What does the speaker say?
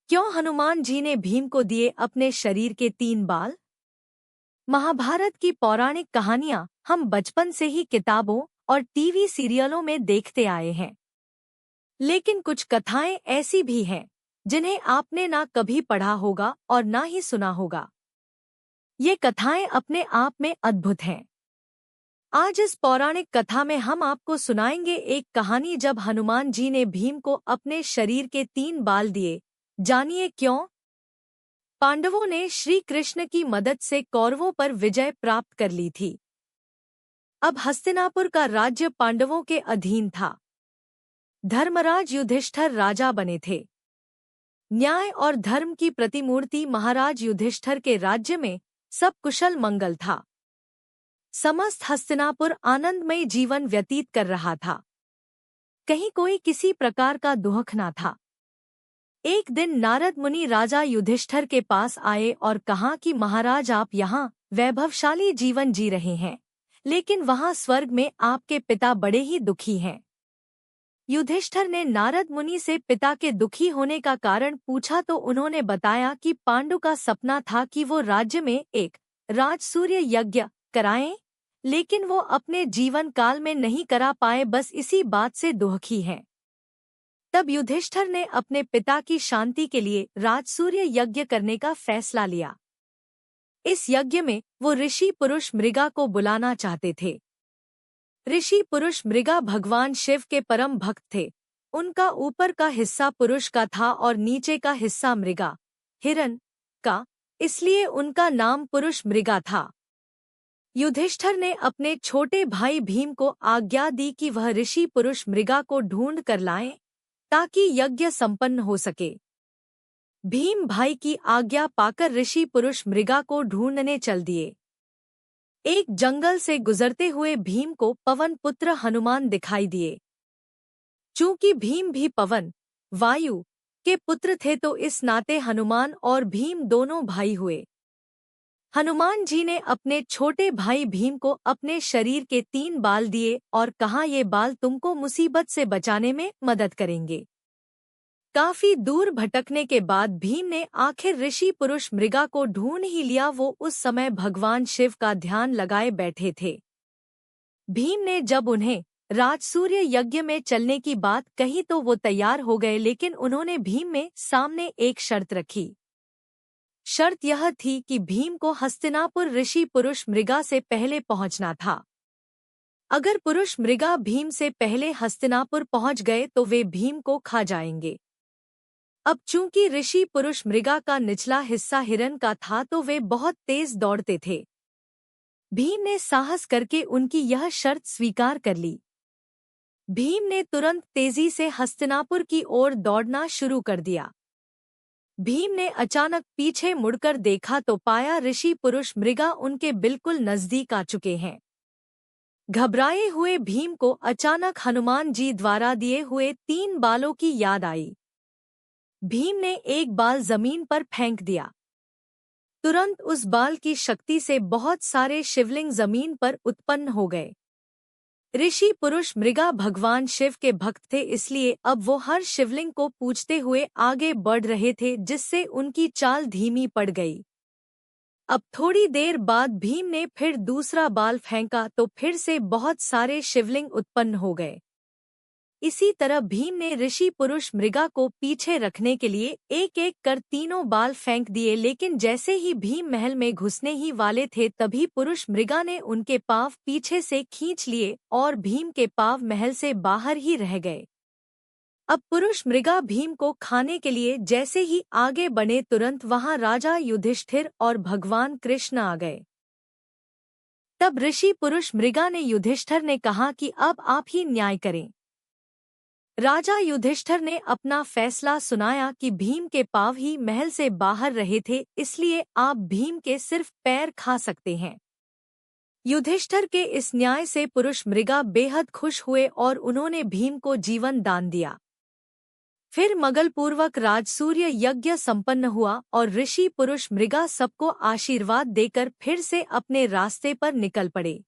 क्यों हनुमान जी ने भीम को दिए अपने शरीर के 3 बाल? महाभारत की पौराणिक कहानियां हम बचपन से ही किताबों और टीवी सीरियलों में देखते आए हैं। लेकिन कुछ कथाएं ऐसी भी हैं जिन्हें आपने ना कभी पढ़ा होगा और ना ही सुना होगा। ये कथाएं अपने आप में अद्भुत हैं। आज इस पौराणिक कथा में हम आपको सुनाएंगे एक कहानी जब हनुमान जी ने भीम को अपने शरीर के 3 बाल दिए। जानिए क्यों। पांडवों ने श्री कृष्ण की मदद से कौरवों पर विजय प्राप्त कर ली थी। अब हस्तिनापुर का राज्य पांडवों के अधीन था। धर्मराज युधिष्ठिर राजा बने थे। न्याय और धर्म की प्रतिमूर्ति महाराज युधिष्ठिर के राज्य में सब कुशल मंगल था। समस्त हस्तिनापुर आनंदमय जीवन व्यतीत कर रहा था। कहीं कोई किसी प्रकार का दुख न था। एक दिन नारद मुनि राजा युधिष्ठिर के पास आए और कहा कि महाराज, आप यहाँ वैभवशाली जीवन जी रहे हैं, लेकिन वहाँ स्वर्ग में आपके पिता बड़े ही दुखी हैं। युधिष्ठिर ने नारद मुनि से पिता के दुखी होने का कारण पूछा तो उन्होंने बताया कि पांडु का सपना था कि वो राज्य में एक राजसूय यज्ञ कराएं, लेकिन वो अपने जीवन काल में नहीं करा पाए, बस इसी बात से दुखी हैं। तब युधिष्ठिर ने अपने पिता की शांति के लिए राजसूय यज्ञ करने का फैसला लिया। इस यज्ञ में वो ऋषि पुरुष मृगा को बुलाना चाहते थे। ऋषि पुरुष मृगा भगवान शिव के परम भक्त थे। उनका ऊपर का हिस्सा पुरुष का था और नीचे का हिस्सा मृगा हिरण का, इसलिए उनका नाम पुरुष मृगा था। युधिष्ठिर ने अपने छोटे भाई भीम को आज्ञा दी कि वह ऋषि पुरुष मृगा को ढूंढ कर लाएं ताकि यज्ञ संपन्न हो सके। भीम भाई की आज्ञा पाकर ऋषि पुरुष मृगा को ढूंढने चल दिए। एक जंगल से गुजरते हुए भीम को पवन पुत्र हनुमान दिखाई दिए। चूंकि भीम भी पवन वायु के पुत्र थे तो इस नाते हनुमान और भीम दोनों भाई हुए। हनुमान जी ने अपने छोटे भाई भीम को अपने शरीर के 3 बाल दिए और कहा, ये बाल तुमको मुसीबत से बचाने में मदद करेंगे। काफी दूर भटकने के बाद भीम ने आखिर ऋषि पुरुष मृगा को ढूंढ ही लिया। वो उस समय भगवान शिव का ध्यान लगाए बैठे थे। भीम ने जब उन्हें राजसूय यज्ञ में चलने की बात कही तो वो तैयार हो गए, लेकिन उन्होंने भीम में सामने एक शर्त रखी। शर्त यह थी कि भीम को हस्तिनापुर ऋषि पुरुष मृगा से पहले पहुंचना था। अगर पुरुष मृगा भीम से पहले हस्तिनापुर पहुंच गए तो वे भीम को खा जाएंगे। अब चूंकि ऋषि पुरुष मृगा का निचला हिस्सा हिरण का था तो वे बहुत तेज दौड़ते थे। भीम ने साहस करके उनकी यह शर्त स्वीकार कर ली। भीम ने तुरंत तेजी से हस्तिनापुर की ओर दौड़ना शुरू कर दिया। भीम ने अचानक पीछे मुड़कर देखा तो पाया ऋषि पुरुष मृगा उनके बिल्कुल नजदीक आ चुके हैं। घबराए हुए भीम को अचानक हनुमान जी द्वारा दिए हुए 3 बालों की याद आई। भीम ने एक बाल जमीन पर फेंक दिया। तुरंत उस बाल की शक्ति से बहुत सारे शिवलिंग जमीन पर उत्पन्न हो गए। ऋषि पुरुष मृगा भगवान शिव के भक्त थे, इसलिए अब वो हर शिवलिंग को पूजते हुए आगे बढ़ रहे थे, जिससे उनकी चाल धीमी पड़ गई। अब थोड़ी देर बाद भीम ने फिर दूसरा बाल फेंका तो फिर से बहुत सारे शिवलिंग उत्पन्न हो गए। इसी तरह भीम ने ऋषि पुरुष मृगा को पीछे रखने के लिए एक एक कर 3 बाल फेंक दिए, लेकिन जैसे ही भीम महल में घुसने ही वाले थे तभी पुरुष मृगा ने उनके पांव पीछे से खींच लिए और भीम के पांव महल से बाहर ही रह गए। अब पुरुष मृगा भीम को खाने के लिए जैसे ही आगे बढ़े तुरंत वहां राजा युधिष्ठिर और भगवान कृष्ण आ गए। तब ऋषि पुरुष मृगा ने युधिष्ठिर ने कहा कि अब आप ही न्याय करें। राजा युधिष्ठिर ने अपना फैसला सुनाया कि भीम के पांव ही महल से बाहर रहे थे, इसलिए आप भीम के सिर्फ पैर खा सकते हैं। युधिष्ठिर के इस न्याय से पुरुष मृगा बेहद खुश हुए और उन्होंने भीम को जीवन दान दिया। फिर मंगलपूर्वक राजसूय यज्ञ संपन्न हुआ और ऋषि पुरुष मृगा सबको आशीर्वाद देकर फिर से अपने रास्ते पर निकल पड़े।